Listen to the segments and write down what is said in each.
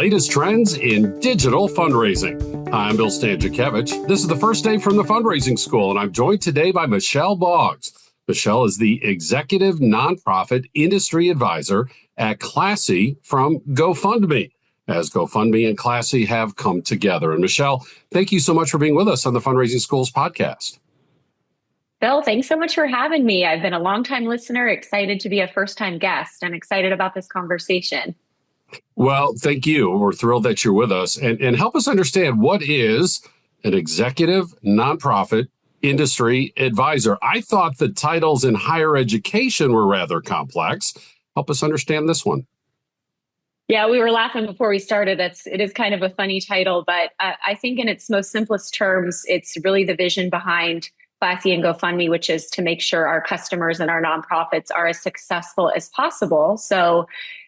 latest trends in digital fundraising. Hi, I'm Bill Stanczykiewicz. This is the first day from the Fundraising School, and I'm joined today by Michelle Boggs. Michelle is the Executive Nonprofit Industry Advisor at Classy from GoFundMe, as GoFundMe and Classy have come together. And Michelle, thank you so much for being with us on the Fundraising Schools podcast. Bill, thanks so much for having me. I've been a longtime listener, excited to be a first-time guest, and excited about this conversation. Well, thank you. We're thrilled that you're with us. And help us understand, what is an executive nonprofit industry advisor? I thought the titles in higher education were rather complex. Help us understand this one. Yeah, we were laughing before we started. It is kind of a funny title, but I think in its most simplest terms, it's really the vision behind Classy and GoFundMe, which is to make sure our customers and our nonprofits are as successful as possible. So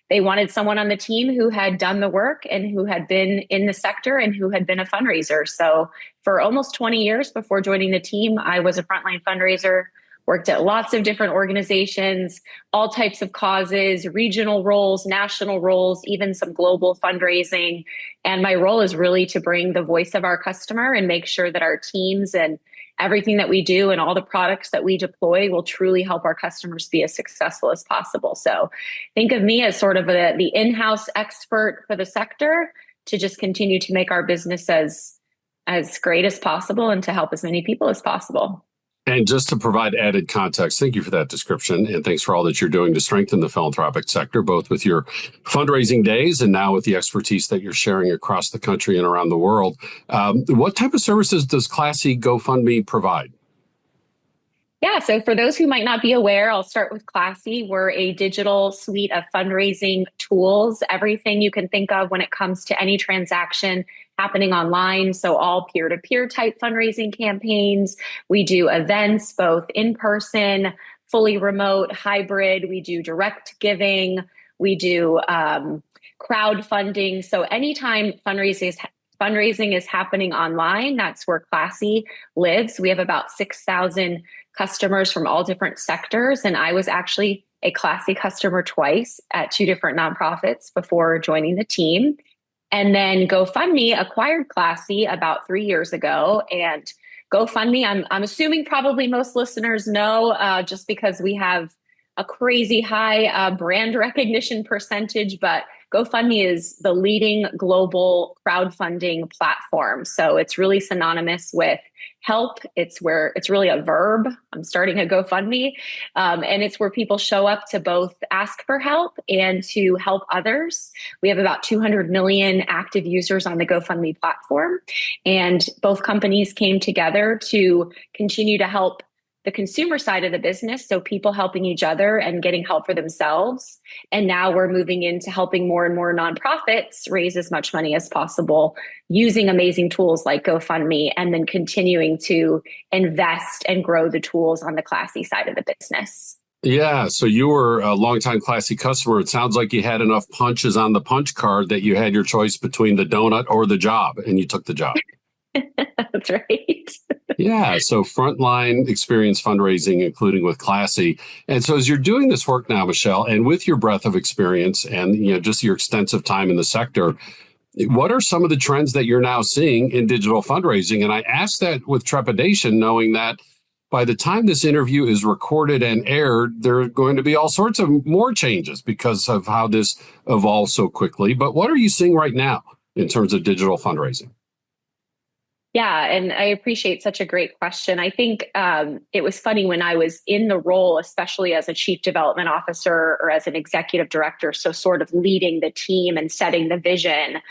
they wanted someone on the team who had done the work and who had been in the sector and who had been a fundraiser. So for almost 20 years before joining the team, I was a frontline fundraiser, worked at lots of different organizations, all types of causes, regional roles, national roles, even some global fundraising. And my role is really to bring the voice of our customer and make sure that our teams and everything that we do and all the products that we deploy will truly help our customers be as successful as possible. So think of me as sort of the in-house expert for the sector to just continue to make our business as great as possible and to help as many people as possible. And just to provide added context, thank you for that description. And thanks for all that you're doing to strengthen the philanthropic sector, both with your fundraising days and now with the expertise that you're sharing across the country and around the world. What type of services does Classy GoFundMe provide? Yeah, so for those who might not be aware, I'll start with Classy. We're a digital suite of fundraising tools, everything you can think of when it comes to any transaction happening online. So all peer-to-peer type fundraising campaigns. We do events, both in person, fully remote, hybrid. We do direct giving. We do crowdfunding. So anytime fundraising is happening online, that's where Classy lives. We have about 6,000 customers from all different sectors. And I was actually a Classy customer twice at two different nonprofits before joining the team. And then GoFundMe acquired Classy about 3 years ago. And GoFundMe, I'm assuming probably most listeners know, just because we have a crazy high brand recognition percentage, but GoFundMe is the leading global crowdfunding platform. So it's really synonymous with help. It's really a verb. I'm starting a GoFundMe. And it's where people show up to both ask for help and to help others. We have about 200 million active users on the GoFundMe platform. And both companies came together to continue to help the consumer side of the business, so people helping each other and getting help for themselves. And now we're moving into helping more and more nonprofits raise as much money as possible using amazing tools like GoFundMe, and then continuing to invest and grow the tools on the Classy side of the business. Yeah, so you were a longtime Classy customer. It sounds like you had enough punches on the punch card that you had your choice between the donut or the job, and you took the job. That's right. Yeah, so frontline experience fundraising, including with Classy. And so as you're doing this work now, Michelle, and with your breadth of experience and just your extensive time in the sector, what are some of the trends that you're now seeing in digital fundraising? And I ask that with trepidation, knowing that by the time this interview is recorded and aired, there are going to be all sorts of more changes because of how this evolves so quickly. But what are you seeing right now in terms of digital fundraising? Yeah, and I appreciate such a great question. I think it was funny when I was in the role, especially as a chief development officer or as an executive director, so sort of leading the team and setting the vision.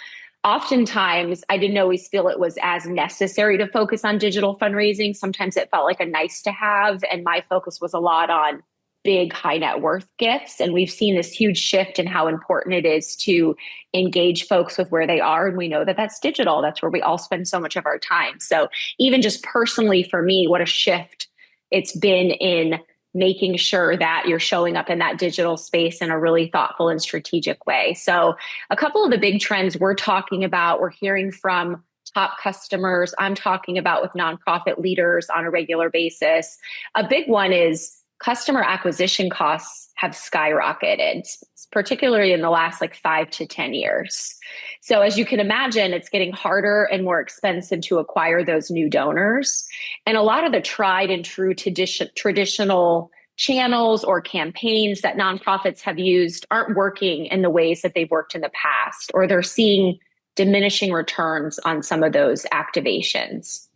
Oftentimes, I didn't always feel it was as necessary to focus on digital fundraising. Sometimes it felt like a nice to have, and my focus was a lot on big high net worth gifts. And we've seen this huge shift in how important it is to engage folks with where they are. And we know that that's digital. That's where we all spend so much of our time. So even just personally for me, what a shift it's been in making sure that you're showing up in that digital space in a really thoughtful and strategic way. So a couple of the big trends we're talking about, we're hearing from top customers, I'm talking about with nonprofit leaders on a regular basis. A big one is customer acquisition costs have skyrocketed, particularly in the last like 5 to 10 years. So as you can imagine, it's getting harder and more expensive to acquire those new donors. And a lot of the tried and true traditional channels or campaigns that nonprofits have used aren't working in the ways that they've worked in the past, or they're seeing diminishing returns on some of those activations.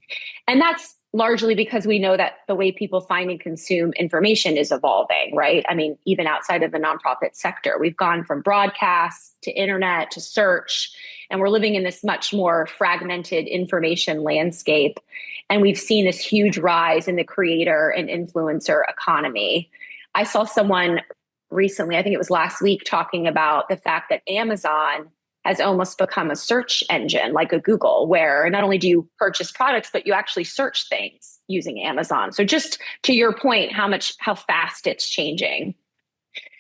And that's largely because we know that the way people find and consume information is evolving, right? I mean, even outside of the nonprofit sector, we've gone from broadcast to internet to search, and we're living in this much more fragmented information landscape. And we've seen this huge rise in the creator and influencer economy. I saw someone recently, I think it was last week, talking about the fact that Amazon has almost become a search engine like a Google, where not only do you purchase products, but you actually search things using Amazon. So just to your point, how fast it's changing.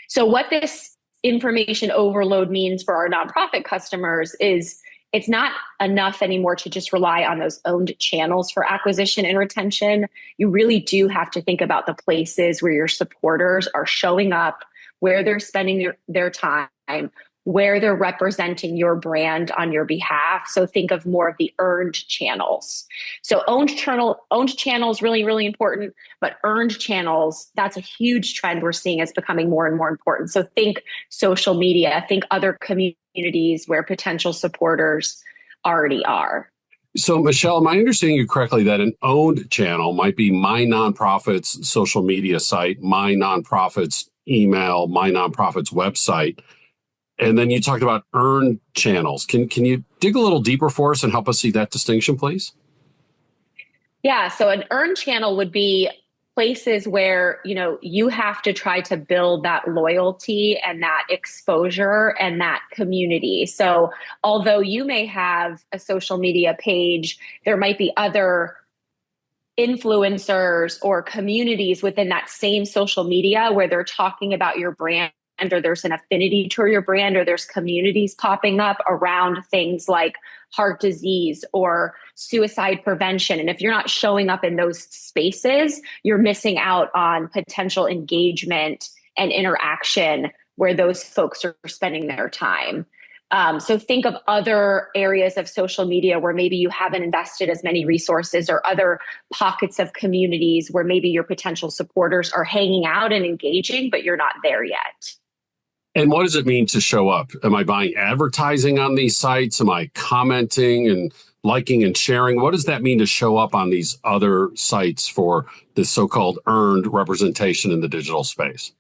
So what this information overload means for our nonprofit customers is it's not enough anymore to just rely on those owned channels for acquisition and retention. You really do have to think about the places where your supporters are showing up, where they're spending their time, where they're representing your brand on your behalf. So think of more of the earned channels. So owned channels, really, really important, but earned channels, that's a huge trend we're seeing as becoming more and more important. So think social media, think other communities where potential supporters already are. So, Michelle, am I understanding you correctly that an owned channel might be my nonprofit's social media site, my nonprofit's email, my nonprofit's website? And then you talked about earned channels. Can you dig a little deeper for us and help us see that distinction, please? Yeah, so an earned channel would be places where, you have to try to build that loyalty and that exposure and that community. So although you may have a social media page, there might be other influencers or communities within that same social media where they're talking about your brand, or there's an affinity to your brand, or there's communities popping up around things like heart disease or suicide prevention. And if you're not showing up in those spaces, you're missing out on potential engagement and interaction where those folks are spending their time. So think of other areas of social media where maybe you haven't invested as many resources, or other pockets of communities where maybe your potential supporters are hanging out and engaging, but you're not there yet. And what does it mean to show up? Am I buying advertising on these sites? Am I commenting and liking and sharing? What does that mean to show up on these other sites for this so-called earned representation in the digital space?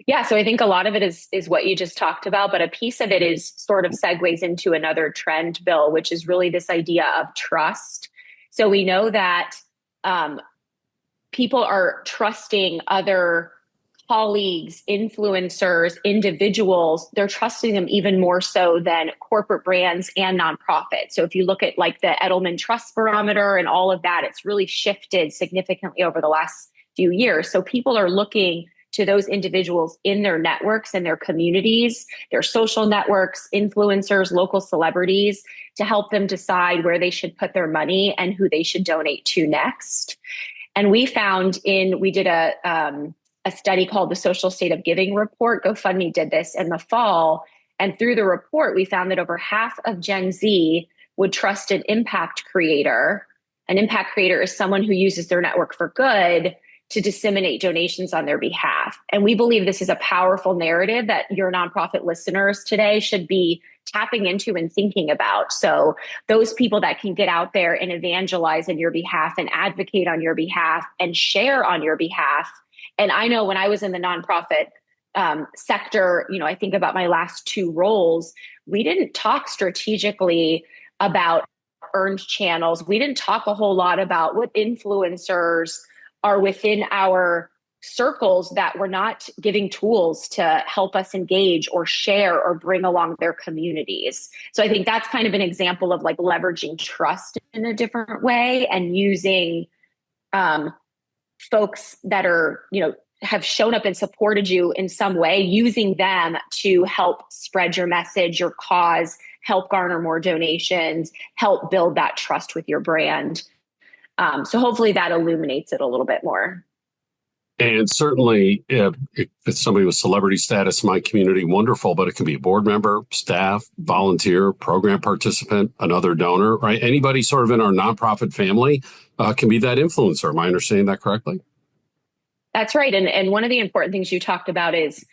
Yeah, so I think a lot of it is what you just talked about, but a piece of it is sort of segues into another trend, Bill, which is really this idea of trust. So we know that people are trusting other colleagues, influencers, individuals. They're trusting them even more so than corporate brands and nonprofits. So if you look at like the Edelman Trust Barometer and all of that, it's really shifted significantly over the last few years. So people are looking to those individuals in their networks and their communities, their social networks, influencers, local celebrities, to help them decide where they should put their money and who they should donate to next. And we did a study called the Social State of Giving Report. GoFundMe did this in the fall. And through the report, we found that over half of Gen Z would trust an impact creator. An impact creator is someone who uses their network for good to disseminate donations on their behalf. And we believe this is a powerful narrative that your nonprofit listeners today should be tapping into and thinking about. So those people that can get out there and evangelize on your behalf and advocate on your behalf and share on your behalf. And I know when I was in the nonprofit sector, I think about my last two roles, we didn't talk strategically about earned channels. We didn't talk a whole lot about what influencers are within our circles that were not giving tools to help us engage or share or bring along their communities. So I think that's kind of an example of like leveraging trust in a different way and using folks that are, have shown up and supported you in some way, using them to help spread your message, your cause, help garner more donations, help build that trust with your brand. So hopefully that illuminates it a little bit more. And certainly, if it's somebody with celebrity status in my community, wonderful, but it can be a board member, staff, volunteer, program participant, another donor, right? Anybody sort of in our nonprofit family can be that influencer. Am I understanding that correctly? That's right. And one of the important things you talked about is,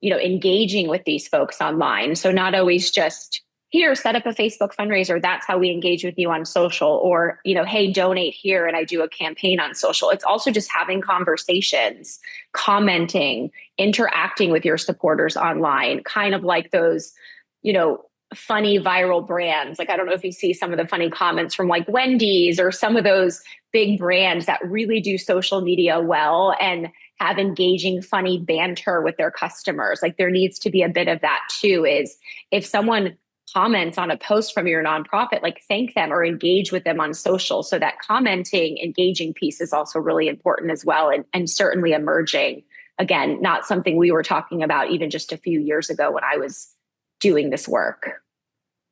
engaging with these folks online. So not always just here, set up a Facebook fundraiser. That's how we engage with you on social, or, hey, donate here. And I do a campaign on social. It's also just having conversations, commenting, interacting with your supporters online, kind of like those, you know, funny viral brands. Like, I don't know if you see some of the funny comments from like Wendy's or some of those big brands that really do social media well and have engaging, funny banter with their customers. Like, there needs to be a bit of that too, is if someone comments on a post from your nonprofit, like, thank them or engage with them on social. So that commenting, engaging piece is also really important as well. And certainly emerging, again, not something we were talking about even just a few years ago when I was doing this work.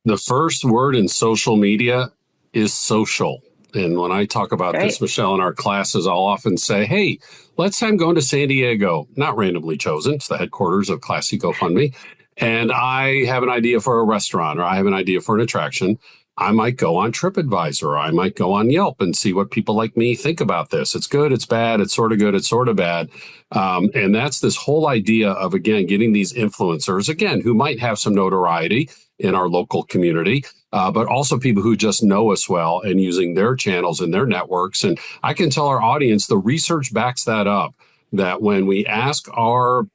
The first word in social media is social. And when I talk about Right. this, Michelle, in our classes, I'll often say, hey, let's say I'm going to San Diego, not randomly chosen. It's the headquarters of Classy GoFundMe. And I have an idea for a restaurant, or I have an idea for an attraction. I might go on TripAdvisor, or I might go on Yelp and see what people like me think about this. It's good, it's bad, it's sort of good, it's sort of bad. And that's this whole idea of, again, getting these influencers, again, who might have some notoriety in our local community, but also people who just know us well and using their channels and their networks. And I can tell our audience, the research backs that up, that when we ask our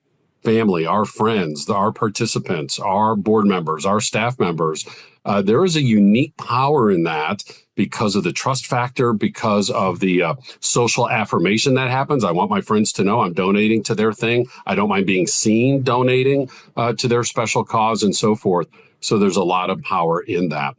family, our friends, our participants, our board members, our staff members, there is a unique power in that because of the trust factor, because of the social affirmation that happens. I want my friends to know I'm donating to their thing. I don't mind being seen donating to their special cause and so forth. So there's a lot of power in that.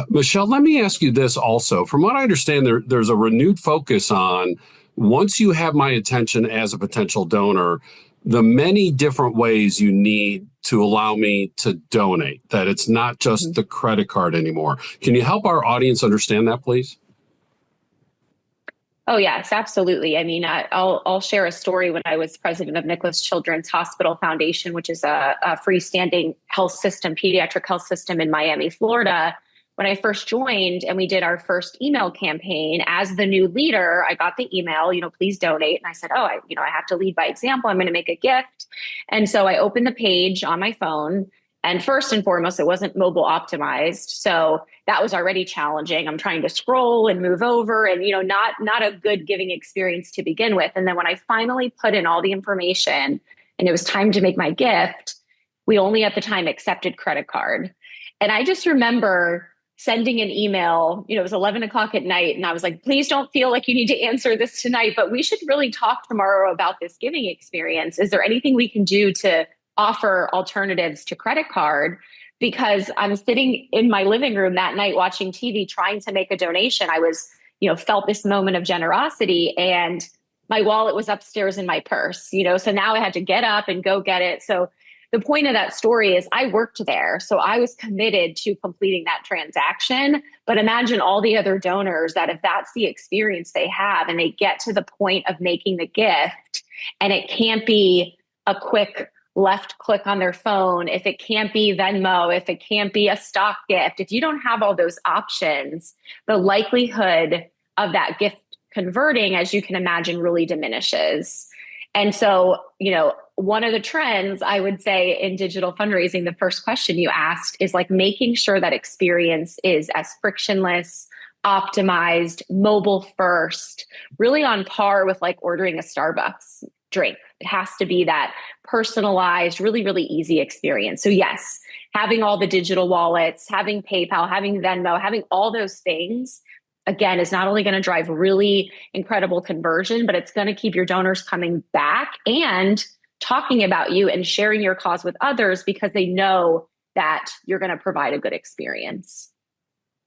Michelle, let me ask you this also. From what I understand, there's a renewed focus on, once you have my attention as a potential donor, the many different ways you need to allow me to donate, that it's not just the credit card anymore. Can you help our audience understand that, please? Oh, yes, absolutely. I mean, I'll share a story. When I was president of Nicholas Children's Hospital Foundation, which is a freestanding health system, pediatric health system in Miami, Florida. When I first joined and we did our first email campaign, as the new leader, I got the email, please donate. And I said, I have to lead by example. I'm going to make a gift. And so I opened the page on my phone. And first and foremost, it wasn't mobile optimized. So that was already challenging. I'm trying to scroll and move over and, not a good giving experience to begin with. And then when I finally put in all the information and it was time to make my gift, we only at the time accepted credit card. And I just remember sending an email, it was 11 o'clock at night. And I was like, please don't feel like you need to answer this tonight, but we should really talk tomorrow about this giving experience. Is there anything we can do to offer alternatives to credit card? Because I'm sitting in my living room that night watching TV, trying to make a donation. I was, felt this moment of generosity, and my wallet was upstairs in my purse, so now I had to get up and go get it. So the point of that story is I worked there. So I was committed to completing that transaction. But imagine all the other donors that if that's the experience they have and they get to the point of making the gift, and it can't be a quick left click on their phone, if it can't be Venmo, if it can't be a stock gift, if you don't have all those options, the likelihood of that gift converting, as you can imagine, really diminishes. And so, one of the trends I would say in digital fundraising, the first question you asked is like making sure that experience is as frictionless, optimized, mobile first, really on par with like ordering a Starbucks drink. It has to be that personalized, really, really easy experience. So yes, having all the digital wallets, having PayPal, having Venmo, having all those things, again, is not only going to drive really incredible conversion, but it's going to keep your donors coming back and talking about you and sharing your cause with others because they know that you're going to provide a good experience.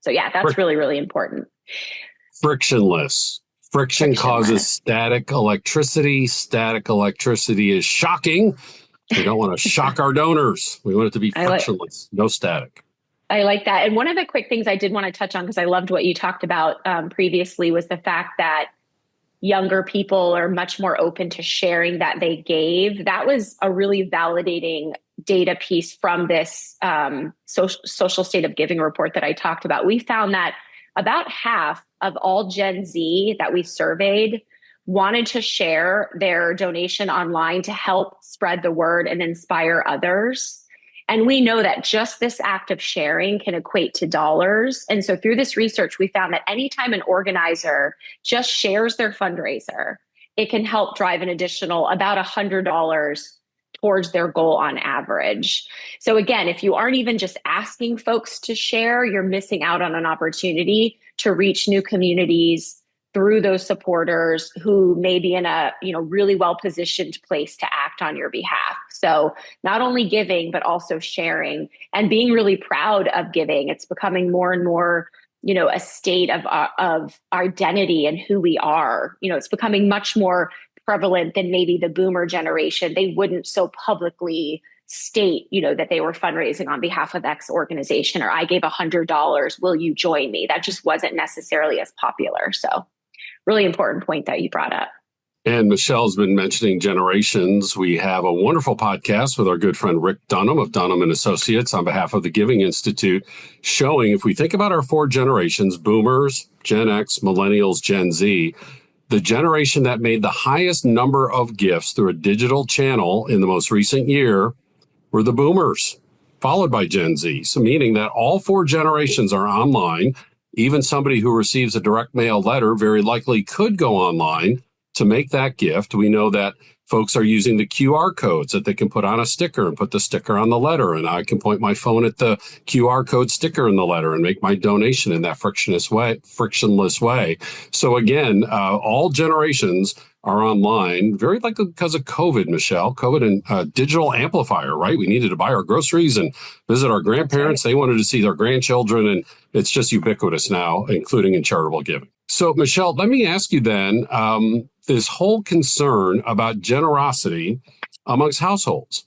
So yeah, that's really, really important. Frictionless. Friction causes static electricity. Static electricity is shocking. We don't want to shock our donors. We want it to be frictionless, no static. I like that. And one of the quick things I did want to touch on, because I loved what you talked about previously, was the fact that younger people are much more open to sharing that they gave. That was a really validating data piece from this social state of giving report that I talked about. We found that about half of all Gen Z that we surveyed wanted to share their donation online to help spread the word and inspire others. And we know that just this act of sharing can equate to dollars. And so through this research, we found that anytime an organizer just shares their fundraiser, it can help drive an additional about $100 towards their goal on average. So again, if you aren't even just asking folks to share, you're missing out on an opportunity to reach new communities through those supporters who may be in a really well-positioned place to act on your behalf. So not only giving, but also sharing and being really proud of giving. It's becoming more and more, a state of identity and who we are. It's becoming much more prevalent than maybe the boomer generation. They wouldn't so publicly state, that they were fundraising on behalf of X organization, or I gave $100, will you join me? That just wasn't necessarily as popular. So really important point that you brought up. And Michelle's been mentioning generations. We have a wonderful podcast with our good friend Rick Dunham of Dunham and Associates on behalf of the Giving Institute, showing if we think about our four generations, boomers, Gen X, millennials, Gen Z, the generation that made the highest number of gifts through a digital channel in the most recent year were the boomers, followed by Gen Z. So meaning that all four generations are online. Even somebody who receives a direct mail letter very likely could go online to make that gift. We know that folks are using the QR codes that they can put on a sticker and put the sticker on the letter. And I can point my phone at the QR code sticker in the letter and make my donation in that frictionless way. So again, all generations are online, very likely because of COVID, Michelle. COVID and digital amplifier, right? We needed to buy our groceries and visit our grandparents. Right. They wanted to see their grandchildren, and it's just ubiquitous now, including in charitable giving. So, Michelle, let me ask you then, this whole concern about generosity amongst households.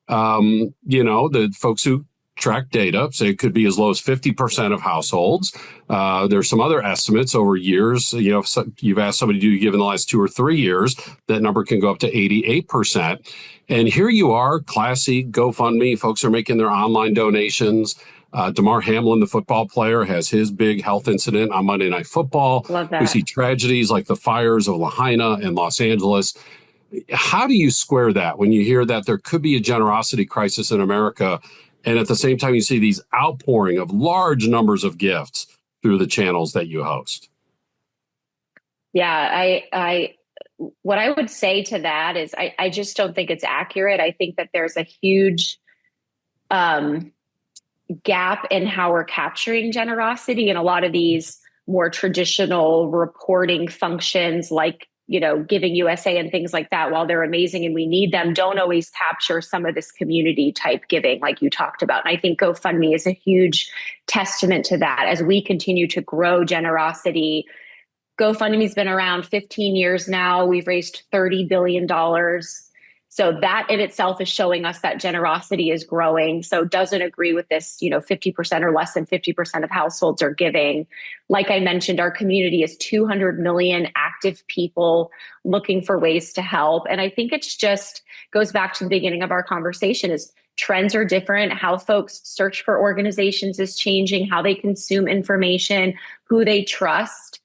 The folks who track data say it could be as low as 50% of households. There's some other estimates over years. If you've asked somebody, do you give in the last 2 or 3 years, that number can go up to 88%. And here you are, Classy, GoFundMe, folks are making their online donations. Damar Hamlin, the football player, has his big health incident on Monday Night Football. Love that. We see tragedies like the fires of Lahaina and Los Angeles. How do you square that when you hear that there could be a generosity crisis in America, and at the same time you see these outpouring of large numbers of gifts through the channels that you host? Yeah, what I would say to that is I just don't think it's accurate. I think that there's a huge gap in how we're capturing generosity, and a lot of these more traditional reporting functions like Giving USA and things like that, while they're amazing and we need them, don't always capture some of this community type giving like you talked about. And I think GoFundMe is a huge testament to that. As we continue to grow generosity, GoFundMe's been around 15 years now. We've raised $30 billion. So that in itself is showing us that generosity is growing. So doesn't agree with this, 50% or less than 50% of households are giving. Like I mentioned, our community is 200 million active people looking for ways to help. And I think it's just goes back to the beginning of our conversation is trends are different. How folks search for organizations is changing, how they consume information, who they trust.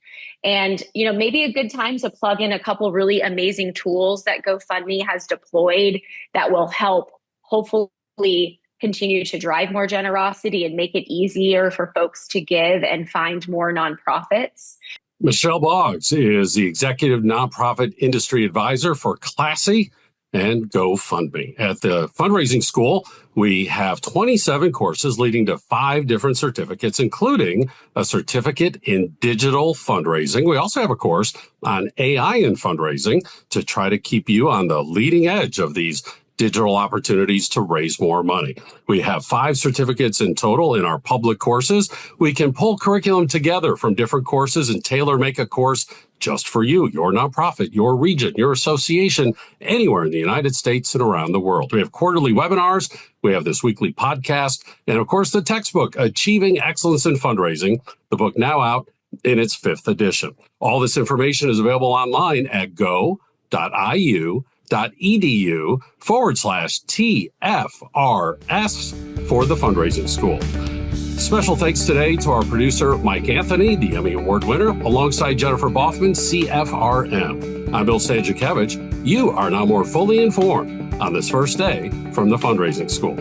And, maybe a good time to plug in a couple really amazing tools that GoFundMe has deployed that will help hopefully continue to drive more generosity and make it easier for folks to give and find more nonprofits. Michelle Boggs is the executive nonprofit industry advisor for Classy and GoFundMe. At the fundraising school, we have 27 courses leading to 5 different certificates, including a certificate in digital fundraising. We also have a course on AI in fundraising to try to keep you on the leading edge of these digital opportunities to raise more money. We have 5 certificates in total in our public courses. We can pull curriculum together from different courses and tailor make a course just for you, your nonprofit, your region, your association, anywhere in the United States and around the world. We have quarterly webinars. We have this weekly podcast. And of course, the textbook, Achieving Excellence in Fundraising, the book now out in its 5th edition. All this information is available online at go.iu.edu/TFRS for the Fundraising School. Special thanks today to our producer, Mike Anthony, the Emmy Award winner, alongside Jennifer Boffman, CFRM. I'm Bill Stanczykiewicz. You are now more fully informed on this first day from the Fundraising School.